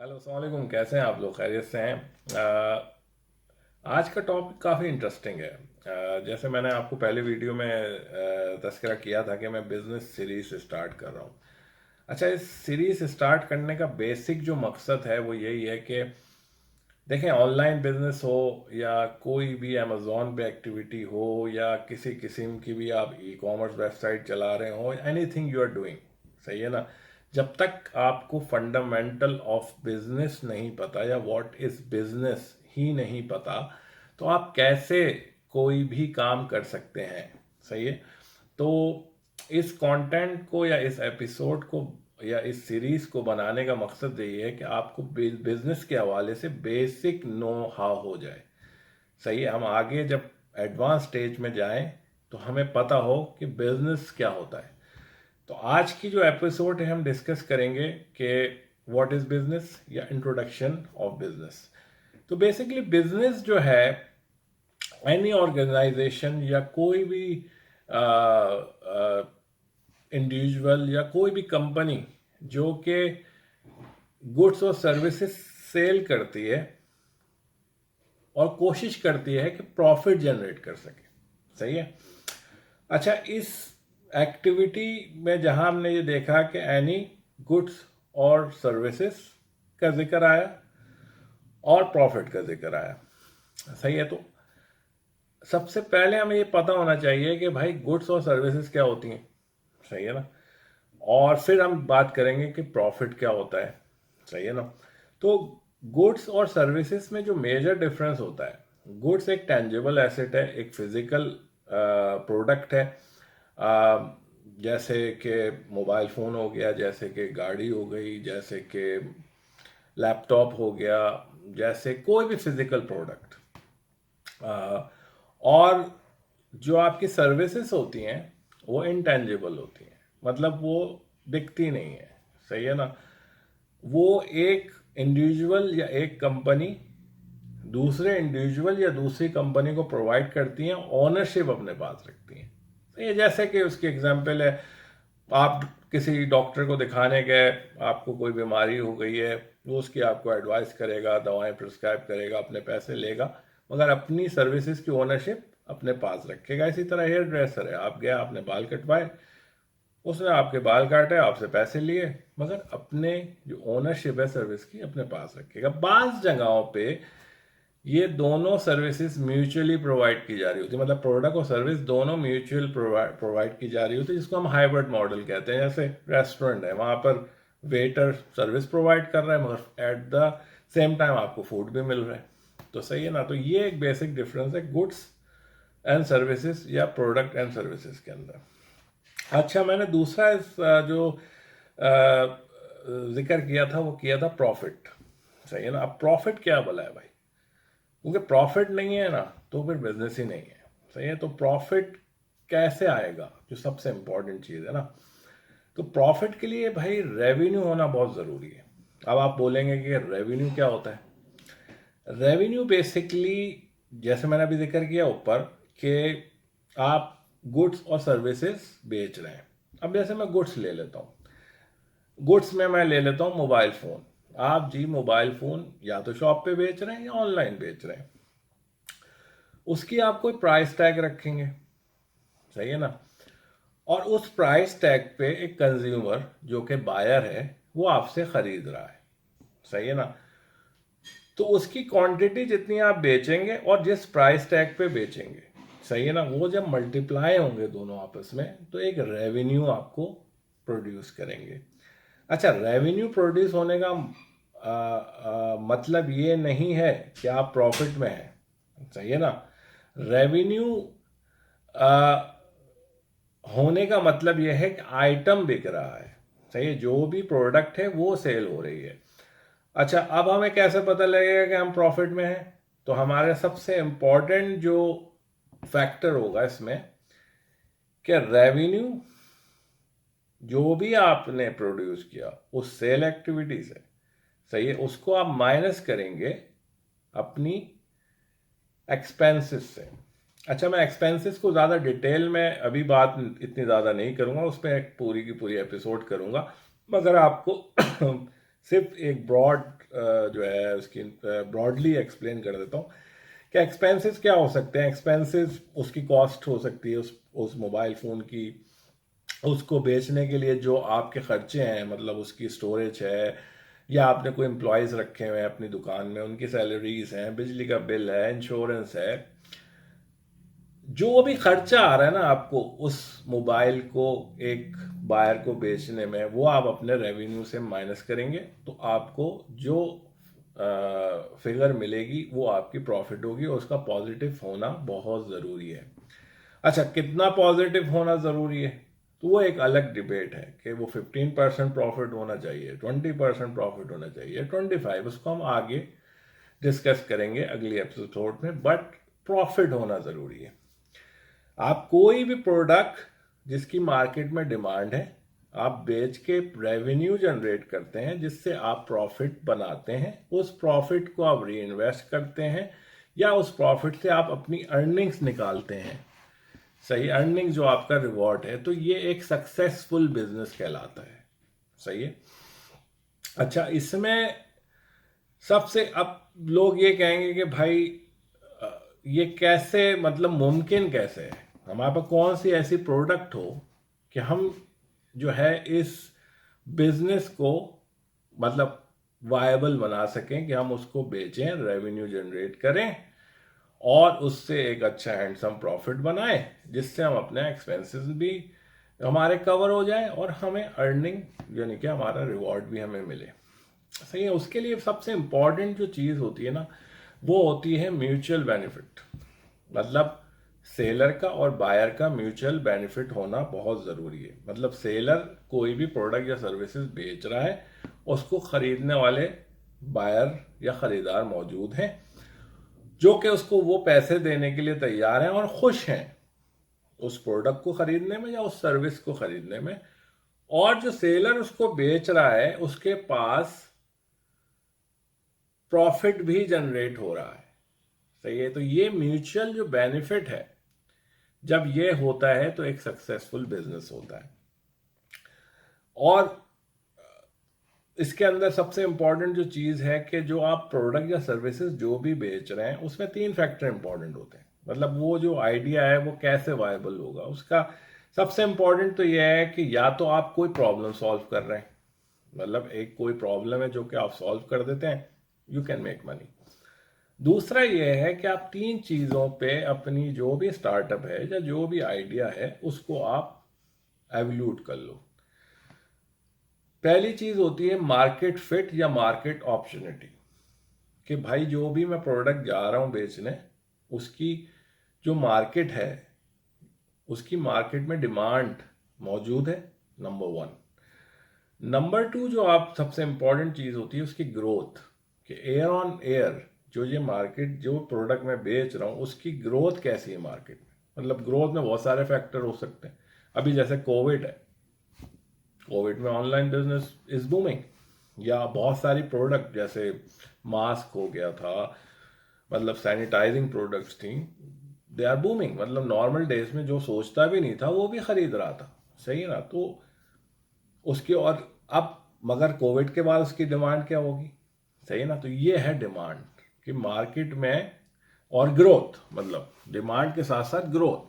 Hello अस्सलाम वालेकुम। कैसे हैं आप लोग? खैरियत से हैं? आज का टॉपिक काफ़ी इंटरेस्टिंग है। जैसे मैंने आपको पहले वीडियो में तज़किरा किया था कि मैं बिज़नेस सीरीज़ स्टार्ट कर रहा हूँ। अच्छा, इस सीरीज़ स्टार्ट करने का बेसिक जो मकसद है वो यही है कि देखें, ऑनलाइन बिजनेस हो या कोई भी अमेज़ॉन पे एक्टिविटी हो या किसी किस्म की भी आप ई कॉमर्स वेबसाइट चला रहे हो, एनीथिंग यू आर डूइंग, सही है ना? जब तक आपको फंडामेंटल ऑफ बिजनेस नहीं पता या व्हाट इज बिजनेस ही नहीं पता, तो आप कैसे कोई भी काम कर सकते हैं? सही है। तो इस कंटेंट को या इस एपिसोड को या इस सीरीज को बनाने का मकसद यही है कि आपको बिजनेस के हवाले से बेसिक नो हाउ हो जाए। सही है। हम आगे जब एडवांस स्टेज में जाएं तो हमें पता हो कि बिजनेस क्या होता है। तो आज की जो एपिसोड है हम डिस्कस करेंगे कि व्हाट इज बिजनेस या इंट्रोडक्शन ऑफ बिजनेस। तो बेसिकली बिजनेस जो है, एनी ऑर्गेनाइजेशन या कोई भी इंडिविजुअल या कोई भी कंपनी जो कि गुड्स और सर्विसेज सेल करती है और कोशिश करती है कि प्रॉफिट जनरेट कर सके। सही है। अच्छा, इस एक्टिविटी में जहां हमने ये देखा कि एनी गुड्स और सर्विसेज का जिक्र आया और प्रॉफिट का जिक्र आया। सही है। तो सबसे पहले हमें ये पता होना चाहिए कि भाई गुड्स और सर्विसेज क्या होती हैं। सही है ना? और फिर हम बात करेंगे कि प्रॉफिट क्या होता है। सही है ना? तो गुड्स और सर्विसेज में जो मेजर डिफरेंस होता है, गुड्स एक टेंजिबल एसेट है, एक फिजिकल प्रोडक्ट है। जैसे कि मोबाइल फ़ोन हो गया, जैसे कि गाड़ी हो गई, जैसे कि लैपटॉप हो गया, जैसे कोई भी फिजिकल प्रोडक्ट। और जो आपकी सर्विसेज होती हैं वो इंटेंजिबल होती हैं, मतलब वो दिखती नहीं है। सही है ना? वो एक इंडिविजुअल या एक कंपनी दूसरे इंडिविजुअल या दूसरी कंपनी को प्रोवाइड करती हैं, ओनरशिप अपने पास रखती हैं। तो ये जैसे कि उसकी एग्जांपल है, आप किसी डॉक्टर को दिखाने गए, आपको कोई बीमारी हो गई है, वो उसकी आपको एडवाइस करेगा, दवाएं प्रिस्क्राइब करेगा, अपने पैसे लेगा, मगर अपनी सर्विसेज की ओनरशिप अपने पास रखेगा। इसी तरह हेयर ड्रेसर है, आप गए, आपने बाल कटवाए, उसने आपके बाल काटे, आपसे पैसे लिए, मगर अपने जो ओनरशिप है सर्विस की अपने पास रखेगा। बाज़ जगहों पे ये दोनों सर्विसेज म्यूचुअली प्रोवाइड की जा रही होती है, मतलब प्रोडक्ट और सर्विस दोनों म्यूचुअल प्रोवाइड की जा रही होती है, जिसको हम हाइब्रिड मॉडल कहते हैं। जैसे रेस्टोरेंट है, वहाँ पर वेटर सर्विस प्रोवाइड कर रहा है मगर एट द सेम टाइम आपको फूड भी मिल रहा है। तो सही है ना? तो ये एक बेसिक डिफरेंस है गुड्स एंड सर्विसेज या प्रोडक्ट एंड सर्विसेज के अंदर। अच्छा, मैंने दूसरा जो जिक्र किया था वो किया था प्रॉफिट। सही है ना? अब प्रॉफिट क्या बोला है भाई? क्योंकि प्रॉफिट नहीं है ना तो फिर बिजनेस ही नहीं है। सही है। तो प्रॉफिट कैसे आएगा, जो सबसे इंपॉर्टेंट चीज़ है ना। तो प्रॉफिट के लिए भाई रेवेन्यू होना बहुत ज़रूरी है। अब आप बोलेंगे कि रेवेन्यू क्या होता है? रेवेन्यू बेसिकली, जैसे मैंने अभी जिक्र किया ऊपर, कि आप गुड्स और सर्विसेज बेच रहे हैं। अब जैसे मैं गुड्स ले लेता हूँ, गुड्स में मैं ले लेता हूँ मोबाइल फ़ोन। आप जी मोबाइल फ़ोन या तो शॉप पे बेच रहे हैं या ऑनलाइन बेच रहे हैं, उसकी आप कोई प्राइस टैग रखेंगे। सही है ना? और उस प्राइस टैग पे एक कंज्यूमर जो कि बायर है वो आपसे खरीद रहा है। सही है ना? तो उसकी क्वांटिटी जितनी आप बेचेंगे और जिस प्राइस टैग पे बेचेंगे, सही है ना, वो जब मल्टीप्लाई होंगे दोनों आपस में तो एक रेवेन्यू आपको प्रोड्यूस करेंगे। अच्छा, रेवेन्यू प्रोड्यूस होने का मतलब ये नहीं है कि आप प्रॉफिट में हैं। सही है ना? रेवेन्यू होने का मतलब यह है कि आइटम बिक रहा है। सही है, जो भी प्रोडक्ट है वो सेल हो रही है। अच्छा, अब हमें कैसे पता लगेगा कि हम प्रॉफिट में हैं? तो हमारे सबसे इंपॉर्टेंट जो फैक्टर होगा इसमें कि रेवेन्यू जो भी आपने प्रोड्यूस किया उस सेल एक्टिविटी से, सही है, उसको आप माइनस करेंगे अपनी एक्सपेंसेस से। अच्छा, मैं एक्सपेंसेस को ज़्यादा डिटेल में अभी बात इतनी ज़्यादा नहीं करूँगा, उस पर एक पूरी की पूरी एपिसोड करूँगा, मगर आपको सिर्फ एक ब्रॉड जो है उसकी ब्रॉडली एक्सप्लेन कर देता हूँ कि एक्सपेंसेस क्या हो सकते हैं। एक्सपेंसेस उसकी कॉस्ट हो सकती है उस मोबाइल फ़ोन की, उसको बेचने के लिए जो आपके खर्चे हैं, मतलब उसकी स्टोरेज है, या आपने कोई एम्प्लॉयज़ रखे हुए हैं अपनी दुकान में, उनकी सैलरीज हैं, बिजली का बिल है, इंश्योरेंस है, जो भी खर्चा आ रहा है ना आपको उस मोबाइल को एक बायर को बेचने में, वो आप अपने रेवेन्यू से माइनस करेंगे तो आपको जो फिगर मिलेगी वो आपकी प्रॉफिट होगी, और उसका पॉजिटिव होना बहुत ज़रूरी है। अच्छा, कितना पॉजिटिव होना ज़रूरी है तो वो एक अलग डिबेट है कि वो 15% प्रॉफिट होना चाहिए, 20% प्रॉफिट होना चाहिए, 25, उसको हम आगे डिस्कस करेंगे अगली एपिसोड में। बट प्रॉफिट होना ज़रूरी है। आप कोई भी प्रोडक्ट जिसकी मार्केट में डिमांड है, आप बेच के रेवेन्यू जनरेट करते हैं जिससे आप प्रॉफिट बनाते हैं, उस प्रॉफिट को आप री इन्वेस्ट करते हैं या उस प्रॉफिट से आप अपनी अर्निंग्स निकालते हैं, सही, अर्निंग जो आपका रिवॉर्ड है, तो ये एक सक्सेसफुल बिजनेस कहलाता है। सही है। अच्छा, इसमें सबसे अब लोग ये कहेंगे कि भाई ये कैसे, मतलब मुमकिन कैसे है, हमारे पास कौन सी ऐसी प्रोडक्ट हो कि हम जो है इस बिजनेस को मतलब वायबल बना सकें, कि हम उसको बेचें, रेवेन्यू जनरेट करें और उससे एक अच्छा हैंडसम प्रॉफिट बनाएं, जिससे हम अपने एक्सपेंसेस भी हमारे कवर हो जाए और हमें अर्निंग यानी कि हमारा रिवॉर्ड भी हमें मिले। सही है। उसके लिए सबसे इंपॉर्टेंट जो चीज़ होती है ना, वो होती है म्यूचुअल बेनिफिट। मतलब सेलर का और बायर का म्यूचुअल बेनिफिट होना बहुत ज़रूरी है। मतलब सेलर कोई भी प्रोडक्ट या सर्विसेज बेच रहा है, उसको खरीदने वाले बायर या ख़रीदार मौजूद हैं जो कि उसको वो पैसे देने के लिए तैयार हैं और खुश हैं उस प्रोडक्ट को खरीदने में या उस सर्विस को खरीदने में। और जो सेलर उसको बेच रहा है उसके पास प्रॉफिट भी जनरेट हो रहा है। सही है। तो ये म्यूचुअल जो बेनिफिट है, जब ये होता है तो एक सक्सेसफुल बिजनेस होता है। और इसके अंदर सबसे इंपॉर्टेंट जो चीज़ है कि जो आप प्रोडक्ट या सर्विसेज जो भी बेच रहे हैं उसमें 3 फैक्टर इंपॉर्टेंट होते हैं। मतलब वो जो आइडिया है वो कैसे वायबल होगा, उसका सबसे इंपॉर्टेंट तो यह है कि या तो आप कोई प्रॉब्लम सॉल्व कर रहे हैं, मतलब एक कोई प्रॉब्लम है जो कि आप सॉल्व कर देते हैं, यू कैन मेक मनी। दूसरा ये है कि आप 3 चीज़ों पे अपनी जो भी स्टार्टअप है या जो भी आइडिया है उसको आप एवल्यूट कर लो। पहली चीज़ होती है मार्केट फिट या मार्केट अपॉर्चुनिटी, कि भाई जो भी मैं प्रोडक्ट जा रहा हूँ बेचने, उसकी जो मार्केट है, उसकी मार्केट में डिमांड मौजूद है, नंबर 1। नंबर 2 जो आप सबसे इंपॉर्टेंट चीज़ होती है उसकी ग्रोथ, कि एयर ऑन एयर जो ये मार्केट, जो प्रोडक्ट मैं बेच रहा हूँ उसकी ग्रोथ कैसी है मार्केट में। मतलब ग्रोथ में बहुत सारे फैक्टर हो सकते हैं। अभी जैसे कोविड है, कोविड में ऑनलाइन बिजनेस इज बूमिंग, या बहुत सारी प्रोडक्ट जैसे मास्क हो गया था, मतलब सैनिटाइजिंग प्रोडक्ट्स थी, दे आर बूमिंग। मतलब नॉर्मल डेज में जो सोचता भी नहीं था वो भी खरीद रहा था। सही है ना। तो उसकी, और अब मगर कोविड के बाद उसकी डिमांड क्या होगी। सही है ना। तो ये है डिमांड कि मार्केट में, और ग्रोथ, मतलब डिमांड के साथ साथ ग्रोथ,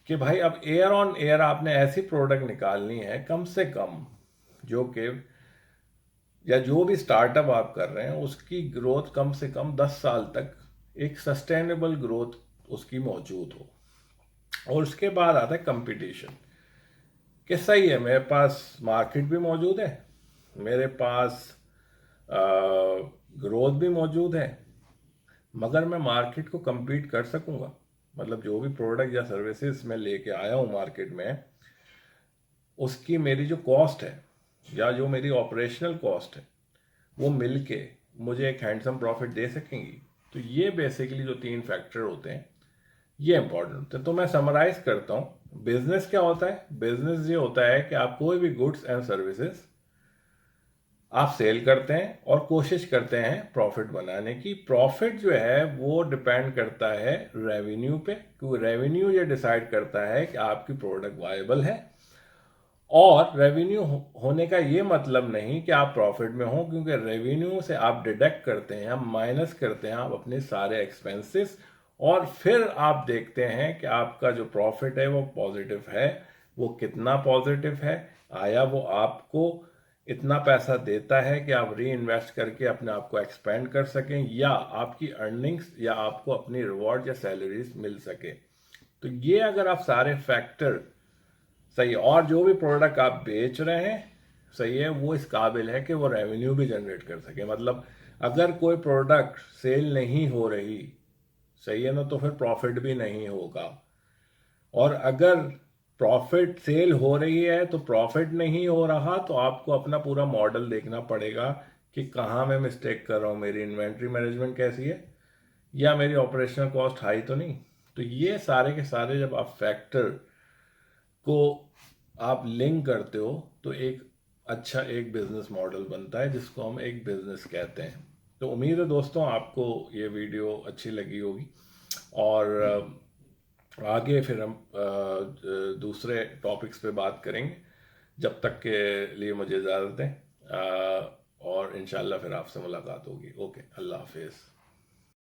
कि भाई अब एयर ऑन एयर आपने ऐसी प्रोडक्ट निकालनी है कम से कम जो कि, या जो भी स्टार्टअप आप कर रहे हैं उसकी ग्रोथ कम से कम 10 साल तक एक सस्टेनेबल ग्रोथ उसकी मौजूद हो। और उसके बाद आता है कंपटीशन, कि सही है मेरे पास मार्केट भी मौजूद है, मेरे पास ग्रोथ भी मौजूद है, मगर मैं मार्केट को compete कर सकूंगा। मतलब जो भी प्रोडक्ट या सर्विसेज मैं लेके आया हूँ मार्केट में, उसकी मेरी जो कॉस्ट है या जो मेरी ऑपरेशनल कॉस्ट है वो मिलके मुझे एक हैंडसम प्रॉफिट दे सकेंगी। तो ये बेसिकली जो 3 फैक्टर होते हैं ये इंपॉर्टेंट होते हैं। तो मैं समराइज करता हूँ, बिजनेस क्या होता है। बिजनेस ये होता है कि आप कोई भी गुड्स एंड सर्विसेज आप सेल करते हैं और कोशिश करते हैं प्रॉफिट बनाने की। प्रॉफिट जो है वो डिपेंड करता है रेवेन्यू पे, क्योंकि रेवेन्यू ये डिसाइड करता है कि आपकी प्रोडक्ट वायबल है और रेवेन्यू होने का ये मतलब नहीं कि आप प्रॉफिट में हो, क्योंकि रेवेन्यू से आप डिडक्ट करते हैं, आप माइनस करते हैं आप अपने सारे एक्सपेंसेस, और फिर आप देखते हैं कि आपका जो प्रॉफिट है वो पॉजिटिव है, वो कितना पॉजिटिव है, आया वो आपको इतना पैसा देता है कि आप री इन्वेस्ट करके अपने आप को एक्सपेंड कर सकें, या आपकी अर्निंग्स या आपको अपनी रिवॉर्ड या सैलरीज मिल सके। तो ये अगर आप सारे फैक्टर सही है, और जो भी प्रोडक्ट आप बेच रहे हैं सही है, वो इस काबिल है कि वो रेवेन्यू भी जनरेट कर सके। मतलब अगर कोई प्रोडक्ट सेल नहीं हो रही सही है ना, तो फिर प्रॉफिट भी नहीं होगा। और अगर प्रॉफिट सेल हो रही है तो प्रॉफिट नहीं हो रहा, तो आपको अपना पूरा मॉडल देखना पड़ेगा कि कहाँ मैं मिस्टेक कर रहा हूँ, मेरी इन्वेंट्री मैनेजमेंट कैसी है, या मेरी ऑपरेशनल कॉस्ट हाई तो नहीं। तो ये सारे के सारे जब आप फैक्टर को आप लिंक करते हो तो एक अच्छा एक बिजनेस मॉडल बनता है, जिसको हम एक बिजनेस कहते हैं। तो उम्मीद है दोस्तों आपको ये वीडियो अच्छी लगी होगी, और आगे फिर हम दूसरे टॉपिक्स पे बात करेंगे। जब तक के लिए मुझे इजाज़त दें, और इंशाल्लाह फिर आपसे मुलाकात होगी। ओके, अल्लाह हाफिज़।